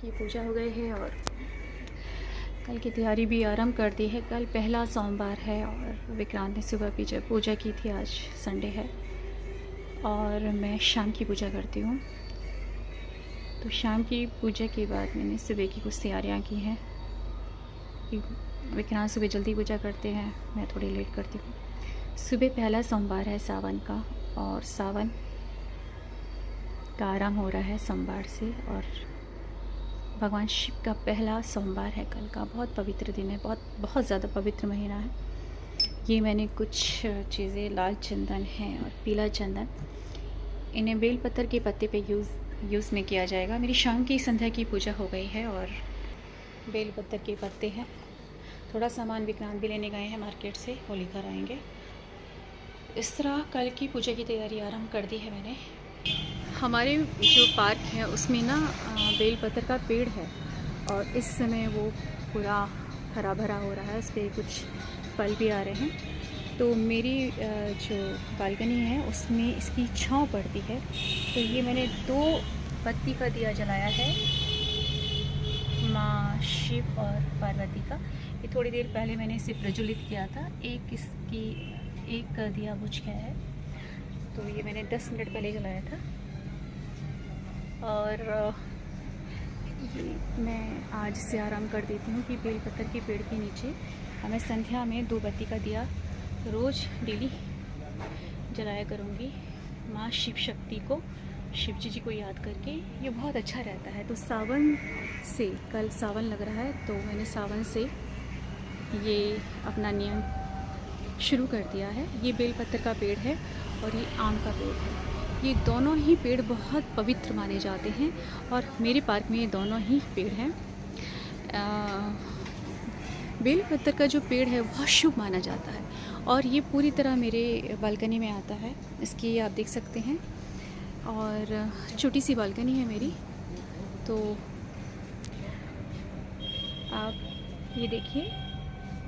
की पूजा हो गई है और कल की तैयारी भी आरंभ कर दी है। कल पहला सोमवार है और विक्रांत ने सुबह पूजा की थी। आज संडे है और मैं शाम की पूजा करती हूँ। तो शाम की पूजा के बाद मैंने सुबह की कुछ तैयारियाँ की हैं कि विक्रांत सुबह जल्दी पूजा करते हैं, मैं थोड़ी लेट करती हूँ। सुबह पहला सोमवार है सावन का और सावन का आरंभ हो रहा है सोमवार से और भगवान शिव का पहला सोमवार है कल का। बहुत पवित्र दिन है, बहुत ज़्यादा पवित्र महीना है। ये मैंने कुछ चीज़ें, लाल चंदन है और पीला चंदन, इन्हें बेलपत्र के पत्ते पे यूज़ में किया जाएगा। मेरी शाम की संध्या की पूजा हो गई है और बेलपत्र के पत्ते हैं। थोड़ा सामान विक्रांत भी लेने गए हैं मार्केट से, वो लेकर आएंगे। इस तरह कल की पूजा की तैयारी आरंभ कर दी है मैंने। हमारे जो पार्क है उसमें ना बेलपत्र का पेड़ है और इस समय वो पूरा हरा भरा हो रहा है, उस पर कुछ फल भी आ रहे हैं। तो मेरी जो बालकनी है उसमें इसकी छांव पड़ती है। तो ये मैंने 2 बत्ती का दिया जलाया है, माँ शिव और पार्वती का। ये थोड़ी देर पहले मैंने इसे प्रज्वलित किया था। एक दिया बुझ गया है, तो ये मैंने 10 मिनट पहले जलाया था। और ये मैं आज से आराम कर देती हूँ कि बेलपत्र के पेड़ के नीचे मैं संध्या में 2 बत्ती का दिया रोज़ डेली जलाया करूँगी, माँ शिव शक्ति को, शिव जी को याद करके। ये बहुत अच्छा रहता है। तो सावन से, कल सावन लग रहा है तो मैंने सावन से ये अपना नियम शुरू कर दिया है। ये बेलपत्र का पेड़ है और ये आम का पेड़ है। ये दोनों ही पेड़ बहुत पवित्र माने जाते हैं और मेरे पार्क में ये दोनों ही पेड़ हैं। बेलपत्र का जो पेड़ है बहुत शुभ माना जाता है और ये पूरी तरह मेरे बालकनी में आता है। इसकी आप देख सकते हैं और छोटी सी बालकनी है मेरी। तो आप ये देखिए,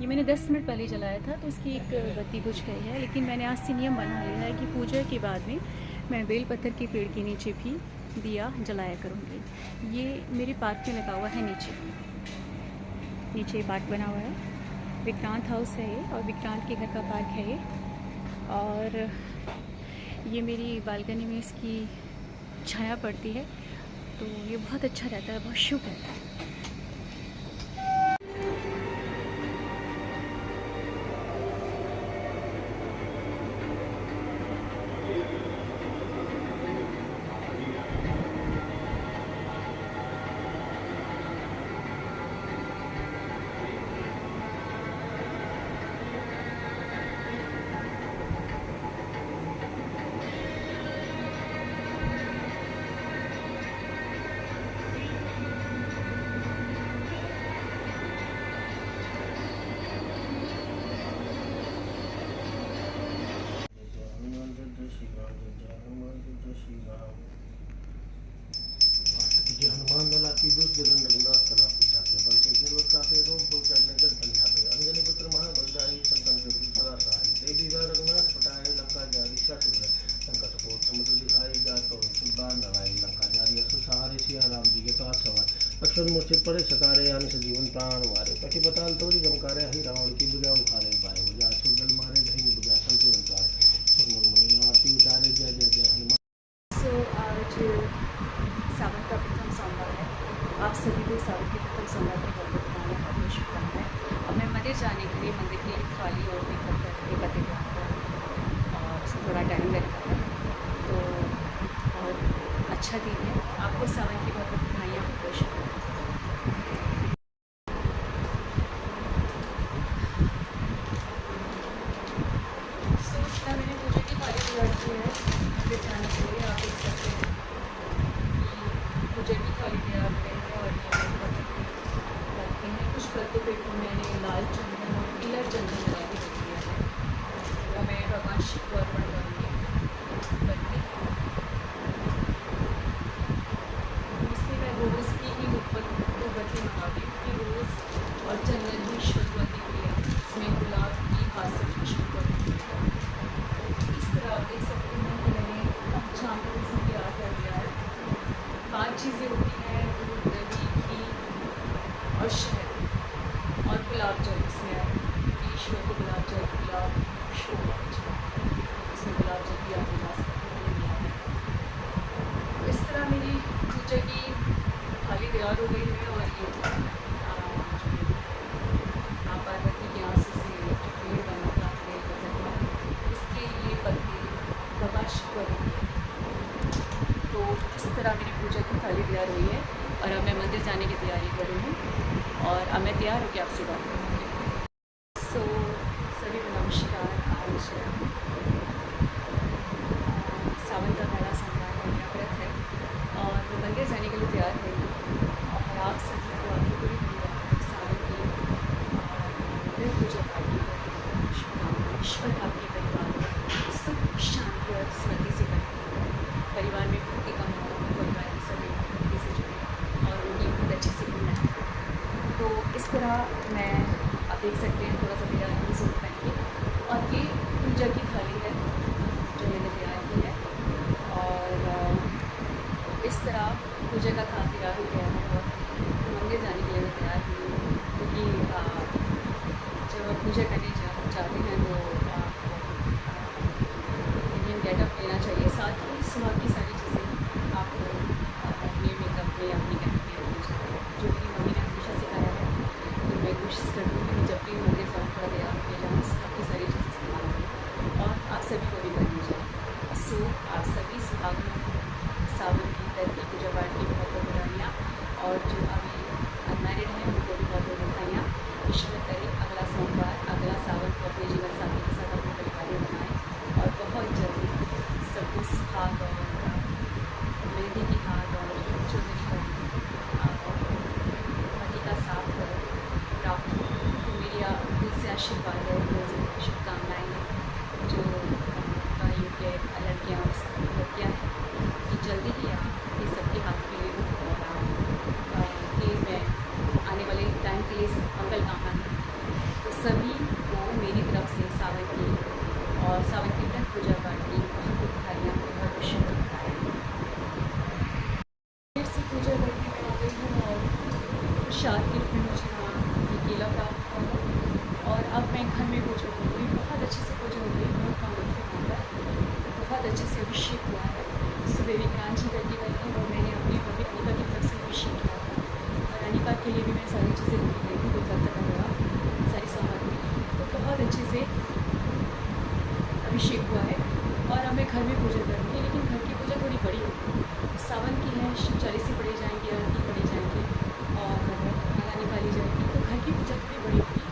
ये मैंने 10 मिनट पहले जलाया था तो इसकी एक बत्ती बुझ गई है। लेकिन मैंने आज से नियम बना लिया है कि पूजा के बाद में मैं बेलपत्र के पेड़ के नीचे भी दिया जलाया करूँगी। ये मेरे पार्क में लगा हुआ है, नीचे पार्क बना हुआ है। विक्रांत हाउस है ये और विक्रांत के घर का पार्क है ये। और ये मेरी बालकनी में इसकी छाया पड़ती है तो ये बहुत अच्छा रहता है, बहुत शुभ रहता है। हनुमान दला की दुष्ट जगन रघुनाथ कला पूछा के बल के केवल काफे रोग दो जगने गण पंजाबे अंजनी पुत्र महाबलदाई संतन के पुत्र सहाय देवी गा रघुनाथ पटाए लंका जारी शत्रु लंका सपोत समुद्र दिखाई जातो सुबान नवाई लंका जारी असु सहारे सिया राम जी के पास सवार अक्षर मूर्छित पड़े सकारे यानी सजीवन प्राण मारे पति बताल तोरी जमकारे हरि रावण की बुझा उखारे पाए बुझा सुरदल मारे धई बुझा संतुलन कार मुनि आरती उतारे जय जय जय हनुमान। आज सावन का प्रथम सोमवार है। आप सभी को सावन के प्रथम सोमवार की बहुत बहुत शुभकामनाएं। अब मैं मंदिर जाने के लिए मंदिर की थाली और बेलपत्र के पत्ते बनाकर और उसमें थोड़ा टाइम लगता है। तो बहुत अच्छा दिन है। आपको सावन की बहुत बहुत बधाइयाँ, बहुत शुभकामनाएं। मैंने पूजा की थाली तैयार की है मंदिर जाने के लिए। आप देख सकते हैं पूजा की थाली तैयार है और रखते हैं। कुछ पत्तों पे मैंने लाल चंदन और पीला चंदन लगा के रख दिया है। वो मैं भगवान शिव को अर्पण करूँगी बत्ती। इसलिए मैं रोज़ की ही 2 बत्ती मंगाती हूँ कि रोज़ और चंदन भी शुरुआती क्रिया, इसमें गुलाब की हाथ से खुशबू करूँगी। इस तरह आप देख सकते हैं कि मैंने शाम को इसमें तैयार कर दिया है। 5 चीज़ें होती हैं, दूध, दही, घी, और शहद और गुलाब जल इसमें है। ईश्वर को गुलाब जल, गुलाब इसमें गुलाब जल भी आप मिला सकते हैं। तो इस तरह मेरी पूजा की थाली तैयार हो गई है। और ये माँ पार्वती के आंसू से जो पेड़ बना था उसके ये पत्ते भगवान शिव को देंगे। तो इस तरह मेरी पूजा की थाली तैयार हुई है और अब मैं मंदिर जाने की तैयारी कर रही हूँ और अब मैं तैयार होकर आपसे बात करूँगी। सो सभी को नमस्कार। आज सावन का पहला सोमवार है, मेरा व्रत है और मैं मंदिर जाने के लिए तैयार हुई हूँ। और आप सभी को आपकी पूरी परिवार सावन की मंदिर पूजा पाठ की शुभकामनाएं। ईश्वर आपके परिवार में सुख शांति और स्मृति से करें, परिवार में भक्ति का माहौल, परिवार के सभी भक्ति से जुड़े और उनकी बहुत अच्छे से गुण। तो इस तरह मैं आप देख सकते हैं थोड़ा सा मेरा यूज़ हो पहन के। और ये पूजा की थाली है जो मैंने तैयार की है। और इस तरह पूजा का थाल तैयार हो गया है और मंदिर जाने के लिए मैं तैयार हुई हूँ। क्योंकि जब आप पूजा करने जाते हैं तो आपको इंडियन गेटअप लेना चाहिए। साथ ही सुबह की सारी चीज़ें आपको अपने मेकअप में अपनी गहने में रखनी चाहिए, जो कि मम्मी ने हमेशा सिखाया है। तो मैं कोशिश करती हूँ कि जब भी मंदिर जाऊँ थोड़ा तैयार होकर जाऊँ, काफ़ी सारी चीज़ें इस्तेमाल करूँ और आप सभी को भी करनी चाहिए। सो आप सभी सुहागनों को सावन की धरती पूजा पाठ की बहुत बहुत बधाइयाँ और जो अभी अनमैरिड हैं उनको भी बहुत बहुत बधाइयाँ। ईश्वर करे अगला सोमवार अगला सावन को अपने जीवन साथी के साथ अपने परिवार में बनाएँ और बहुत जल्दी सबको सुहाग और मेहंदी की हाथ और जो पति का साथ प्राप्त हो। तो मेरी दिल से आशीर्वाद है, दिल से शुभकामनाएँ हैं जो भाइयों के लड़कियाँ हैं कि जल्दी ही आप ये सबके हाथ में ले लो और ये मैं आने वाले टाइम के लिए मंगल कामना करती हूँ। तो सभी को मेरी तरफ से सावन की और सावन की व्रत पूजा पाठ की बहुत बहुत बधाइयाँ, बहुत शुभकामनाएँ। देर से पूजा करके मैं आ गई हूँ और प्रसाद के रूप में मुझे वहाँ ये केला प्राप्त हुआ और अब मैं घर में पूजा करूँगी। बहुत अच्छे से पूजा हो गई, बहुत काम होते हैं, बहुत अच्छे से अभिषेक हुआ है। सुबह विक्रांत जी करके गई थी और मैंने अपनी मम्मी अनिका की तरफ से अभिषेक किया था और अनिका के लिए भी मैं सारी चीज़ें लेके गई थी, कोई करता वगैरह सारी सामग्री। तो बहुत अच्छे से अभिषेक हुआ है और अब मैं घर में पूजा करूँगी। लेकिन घर की पूजा थोड़ी बड़ी होगी, सावन की है, शिव चालीसे पढ़े जाएंगे, आरती पढ़े जाएंगे और माला निकाली जाएगी। तो घर की पूजा थोड़ी बड़ी होगी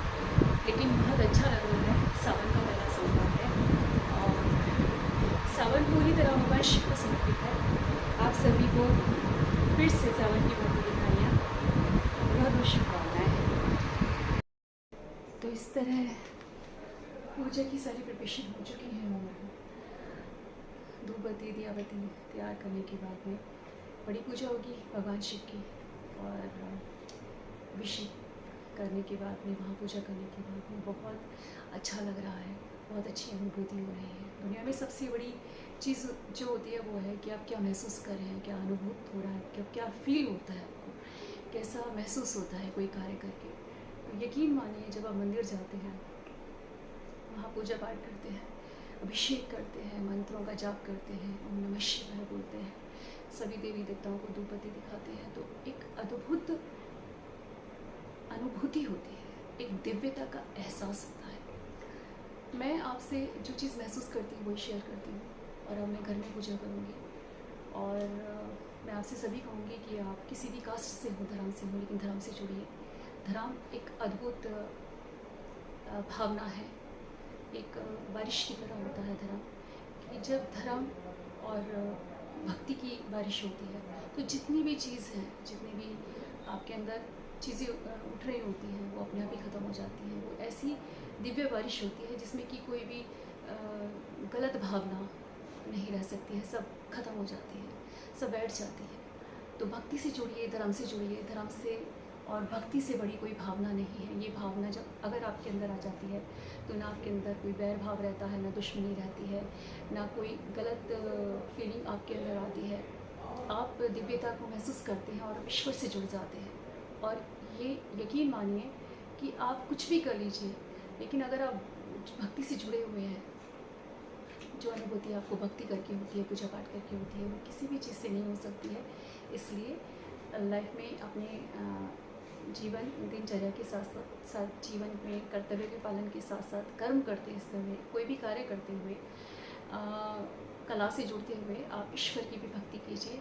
लेकिन बहुत अच्छा लग रहा है। सावन का पहला सोमवार है और सावन पूरी तरह भगवान शिव को समर्पित है। आप सभी को फिर से सावन की बहुत बधाइयाँ, बहुत बहुत शुभकामनाएँ। तो इस तरह पूजा की सारी प्रिपरेशन हो चुकी है और धूप बत्ती दिया बत्ती तैयार करने के बाद में बड़ी पूजा होगी भगवान शिव की और अभिषेक करने के बाद में वहाँ पूजा करने के बाद में बहुत अच्छा लग रहा है, बहुत अच्छी अनुभूति हो रही है। दुनिया में सबसे बड़ी चीज़ जो होती है वो है कि आप क्या महसूस कर रहे हैं, क्या अनुभूत हो रहा है, क्या फील होता है आपको, कैसा महसूस होता है कोई कार्य करके। तो यकीन मानिए जब आप मंदिर जाते हैं, वहाँ पूजा पाठ करते हैं, अभिषेक करते हैं, मंत्रों का जाप करते हैं, ओम नमः शिवाय बोलते हैं, सभी देवी देवताओं को धूप बत्ती दिखाते हैं, तो एक अद्भुत अनुभूति होती है, एक दिव्यता का एहसास होता है। मैं आपसे जो चीज़ महसूस करती हूँ वही शेयर करती हूँ और अब मैं घर में पूजा करूँगी और मैं आपसे सभी कहूँगी कि आप किसी भी कास्ट से हो, धर्म से हो, लेकिन धर्म से जुड़िए। धर्म एक अद्भुत भावना है, एक बारिश की तरह होता है धर्म, कि जब धर्म और भक्ति की बारिश होती है तो जितनी भी चीज़ हैं, जितनी भी आपके अंदर चीज़ें उठ रही होती हैं वो अपने आप ही ख़त्म हो जाती हैं। वो ऐसी दिव्य बारिश होती है जिसमें कि कोई भी गलत भावना नहीं रह सकती है, सब खत्म हो जाती है, सब बैठ जाती है। तो भक्ति से जुड़िए, धर्म से जुड़िए। धर्म से और भक्ति से बड़ी कोई भावना नहीं है। ये भावना जब अगर आपके अंदर आ जाती है तो ना आपके अंदर कोई बैर भाव रहता है, ना दुश्मनी रहती है, ना कोई गलत फीलिंग आपके अंदर आती है। आप दिव्यता को महसूस करते हैं और ईश्वर से जुड़ जाते हैं और ये यकीन मानिए कि आप कुछ भी कर लीजिए, लेकिन अगर आप भक्ति से जुड़े हुए हैं, जो अनुभूति आपको भक्ति करके होती है, पूजा पाठ करके होती है, वो किसी भी चीज़ से नहीं हो सकती है। इसलिए लाइफ में अपने जीवन दिनचर्या के साथ साथ जीवन में कर्तव्य के पालन के साथ साथ कर्म करते हुए, कोई भी कार्य करते हुए, कला से जुड़ते हुए आप ईश्वर की भी भक्ति कीजिए।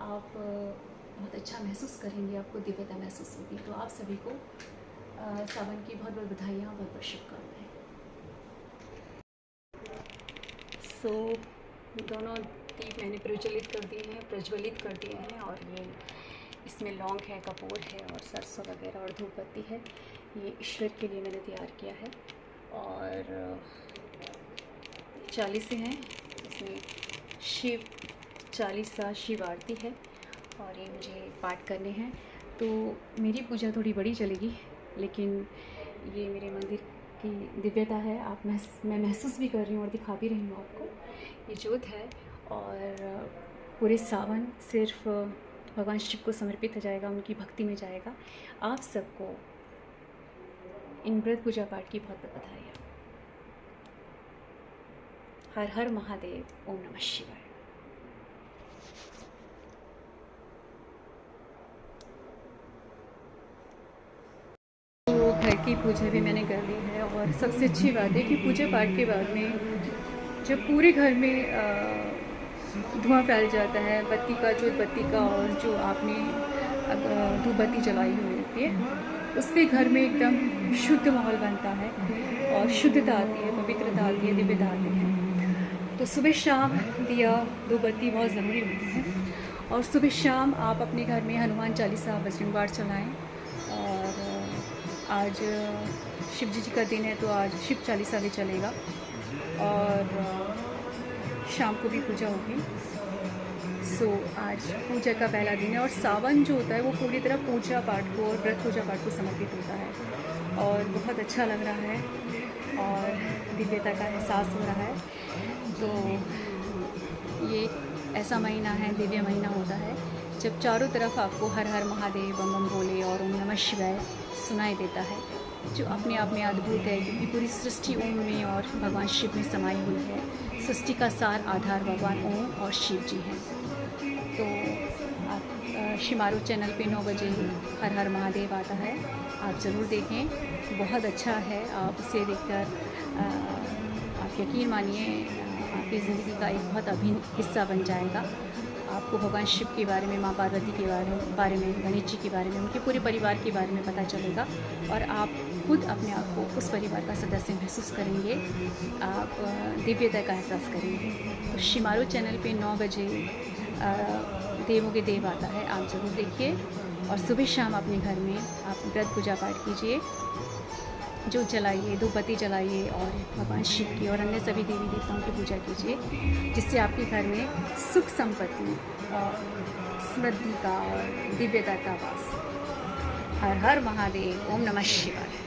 आप बहुत अच्छा महसूस करेंगे, आपको दिव्यता महसूस होगी। तो आप सभी को सावन की बहुत बहुत बधाइयाँ, बहुत बहुत शुभकामनाएँ। दोनों दीप मैंने प्रज्वलित कर दिए हैं और ये इसमें लौंग है, कपूर है और सरसों वगैरह और धूप बत्ती है। ये ईश्वर के लिए मैंने तैयार किया है और 40 हैं, इसमें शिव 40 शिव आरती है और ये मुझे पाठ करने हैं। तो मेरी पूजा थोड़ी बड़ी चलेगी, लेकिन ये मेरे मंदिर की दिव्यता है। मैं महसूस भी कर रही हूँ और दिखा भी रही हूँ आपको। ये ज्योत है और पूरे सावन सिर्फ भगवान शिव को समर्पित हो जाएगा, उनकी भक्ति में जाएगा। आप सबको इन व्रत पूजा पाठ की बहुत बहुत बधाई। हर हर महादेव, ओम नमः शिवाय। तो घर की पूजा भी मैंने कर ली है और सबसे अच्छी बात है कि पूजा पाठ के बाद में जब पूरे घर में धुआं फैल जाता है बत्ती का, जो बत्ती का और जो आपने धूप बत्ती जलाई हुई होती है, उससे घर में एकदम शुद्ध माहौल बनता है और शुद्धता आती है, पवित्रता आती है, दिव्यता आती है। तो सुबह शाम दिया धूप बत्ती बहुत ज़रूरी होती है और सुबह शाम आप अपने घर में हनुमान चालीसा, बजरंग बाण चलाएँ। और आज शिव जी का दिन है तो आज शिव चालीसा भी चलेगा और शाम को भी पूजा होगी। आज पूजा का पहला दिन है और सावन जो होता है वो पूरी तरह पूजा पाठ को और व्रत पूजा पाठ को समर्पित होता है और बहुत अच्छा लग रहा है और दिव्यता का एहसास हो रहा है। तो ये ऐसा महीना है, दिव्य महीना होता है जब चारों तरफ आपको हर हर महादेव, बम बम बोले और ओम नमः शिवाय सुनाई देता है, जो अपने आप में अद्भुत है क्योंकि पूरी सृष्टि ओम में और भगवान शिव में समाई हुई है। सृष्टि का सार आधार भगवान ओम और शिव जी हैं। तो आप शिमारू चैनल पे 9 बजे हर हर महादेव आता है, आप ज़रूर देखें, बहुत अच्छा है। आप उसे देखकर आप यकीन मानिए आपकी ज़िंदगी का एक बहुत अभिन्न हिस्सा बन जाएगा। आपको भगवान शिव के बारे में, माँ पार्वती के बारे में, गणेश जी के बारे में, उनके पूरे परिवार के बारे में पता चलेगा और आप खुद अपने आप को उस परिवार का सदस्य महसूस करेंगे, आप दिव्यता का एहसास करेंगे। तो शिमारू चैनल पे 9 बजे देवों के देव आता है, आप ज़रूर देखिए और सुबह शाम अपने घर में आप व्रत पूजा पाठ कीजिए, ज्योत जलाइए, धूप बत्ती जलाइए और भगवान शिव की और अन्य सभी देवी देवताओं की पूजा कीजिए, जिससे आपके घर में सुख संपत्ति और समृद्धि का और दिव्यता का वास। हर हर महादेव, ओम नमः शिवाय।